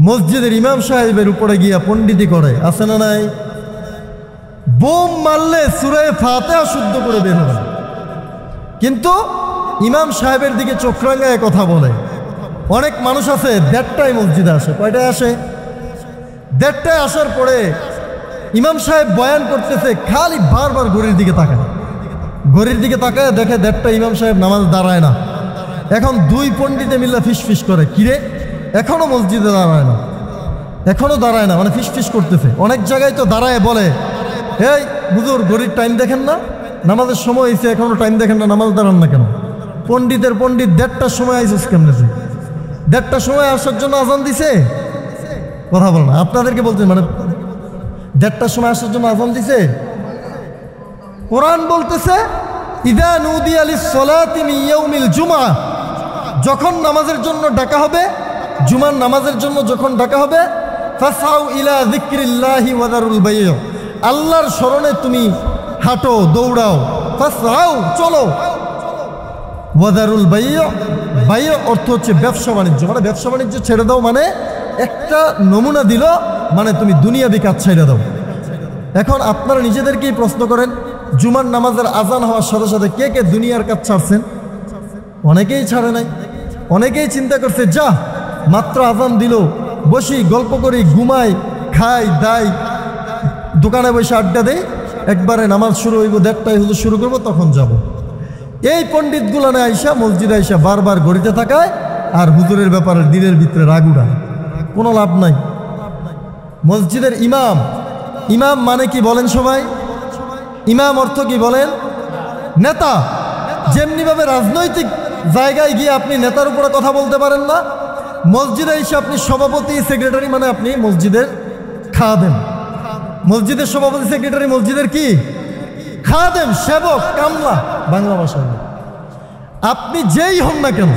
মসজিদের ইমাম সাহেবের উপরে গিয়া পণ্ডিতি করে, আছে না নাই? বোম মারলে সূরা ফাতিহা শুদ্ধ করে বের হবে, কিন্তু ইমাম সাহেবের দিকে চোখ রাঙায় কথা বলে। অনেক মানুষ আছে 1:30টায় মসজিদে আসে। কয়টায় আসে? 1:30টায় আসার পরে ইমাম সাহেব বয়ান করতেছে, খালি বারবার ঘড়ির দিকে তাকায়। ঘড়ির দিকে তাকায় দেখে 1:30টায় ইমাম সাহেব নামাজ দাঁড়ায় না। এখন দুই পণ্ডিতে মিল্লা ফিস করে, কিরে এখনো মসজিদে দাঁড়ায় না, এখনো দাঁড়ায় না, মানে ফিস করতেছে। অনেক জায়গায় তো দাঁড়ায় বলে, এই হুজুর ঘড়ির টাইম দেখেন না, নামাজের সময় হয়েছে, এখনো টাইম দেখেন না, নামাজ দাঁড়ান না কেন? পণ্ডিত 1:30টার সময় আইসিস কেমনে? 1:30টার সময় আসার জন্য আজান দিছে? কথা বল না, আপনাদেরকে বলতে, মানে 1:30টার সময় আসার জন্য আজান দিছে? কোরআন বলতেছে ইদা নুদিয়া লিস-সালাতি মিন ইয়াউমিল জুমআ, যখন নামাজের জন্য ডাকা হবে, জুমার নামাজের জন্য যখন ডাকা হবে, ফাসাউ ইলা যিকরিল্লাহি ওয়া যারুল বাই', আল্লাহর স্মরণে তুমি হাঁটো, দৌড়াও। ফাসাউ, চলো। ওয়া যারুল বাই', বাই' অর্থ হচ্ছে ব্যবসা বাণিজ্য, মানে ব্যবসা বাণিজ্য ছেড়ে দাও, মানে একটা নমুনা দিল, মানে তুমি দুনিয়াবি কাজ ছেড়ে দাও। এখন আপনারা নিজেদেরকেই প্রশ্ন করেন, জুমার নামাজের আজান হওয়ার সাথে সাথে কে কে দুনিয়ার কাজ ছাড়ছেন? অনেকেই ছাড়ে নাই। অনেকেই চিন্তা করছে, যা মাত্র আজান দিল, বসি, গল্প করি, ঘুমাই, খাই দাই, দোকানে বসে আড্ডা দেই, একবারে নামাজ শুরু হইব 1:30টায় হুজুর শুরু করবো, তখন যাব। এই পণ্ডিতগুলানে আইসা মসজিদে আইসা বারবার গড়িতে থাকায় আর হুজুরের ব্যাপারে দিনের ভিতরে রাগ উড়ায়, কোনো লাভ নাই। মসজিদের ইমাম, ইমাম মানে কি বলেন সবাই? ইমাম অর্থ কি বলেন? নেতা। যেমনিভাবে রাজনৈতিক জায়গায় গিয়ে আপনি নেতার উপরে কথা বলতে পারেন না, মসজিদে এসে আপনি সভাপতি সেক্রেটারি, মানে আপনি মসজিদের খাদেম। মসজিদের সভাপতি সেক্রেটারি মসজিদের কি? খাদেম, সেবক, কামলা বাংলা ভাষায়। আপনি যেই হন না কেন,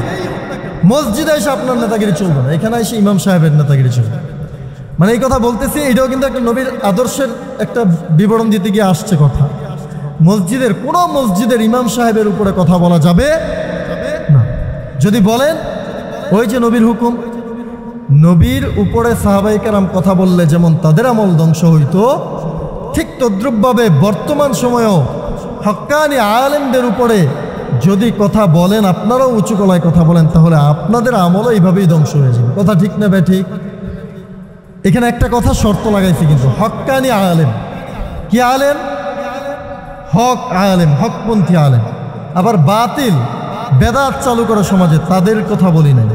মসজিদে এসে আপনার নেতাগিরি চলবে না, এখানে এসে ইমাম সাহেবের নেতাগিরি চলবে। মানে এই কথা বলতেছি, এটাও কিন্তু একটা নবীর আদর্শের একটা বিবরণ দিতে গিয়ে আসছে কথা। মসজিদের কোনো মসজিদের ইমাম সাহেবের উপরে কথা বলা যাবে না। যদি বলেন, ওই যে নবীর হুকুম, নবীর উপরে সাহাবায়ে কেরাম কথা বললে যেমন তাদের আমল ধ্বংস হইতো, ঠিক তদ্রুপভাবে বর্তমান সময়েও হক্কানি আলেমদের উপরে যদি কথা বলেন, আপনারাও উঁচু গলায় কথা বলেন, তাহলে আপনাদের আমলও এইভাবেই ধ্বংস হয়ে যাবে। কথা ঠিক না ভাই? ঠিক। এখানে একটা কথা শর্ত লাগাইছি কিন্তু, হক্কানি আলেম। কি আলেম? হক আলেম, হকপন্থী আলেম। আবার বাতিল বেদাত চালু করা সমাজে, তাদের কথা বলি নাই।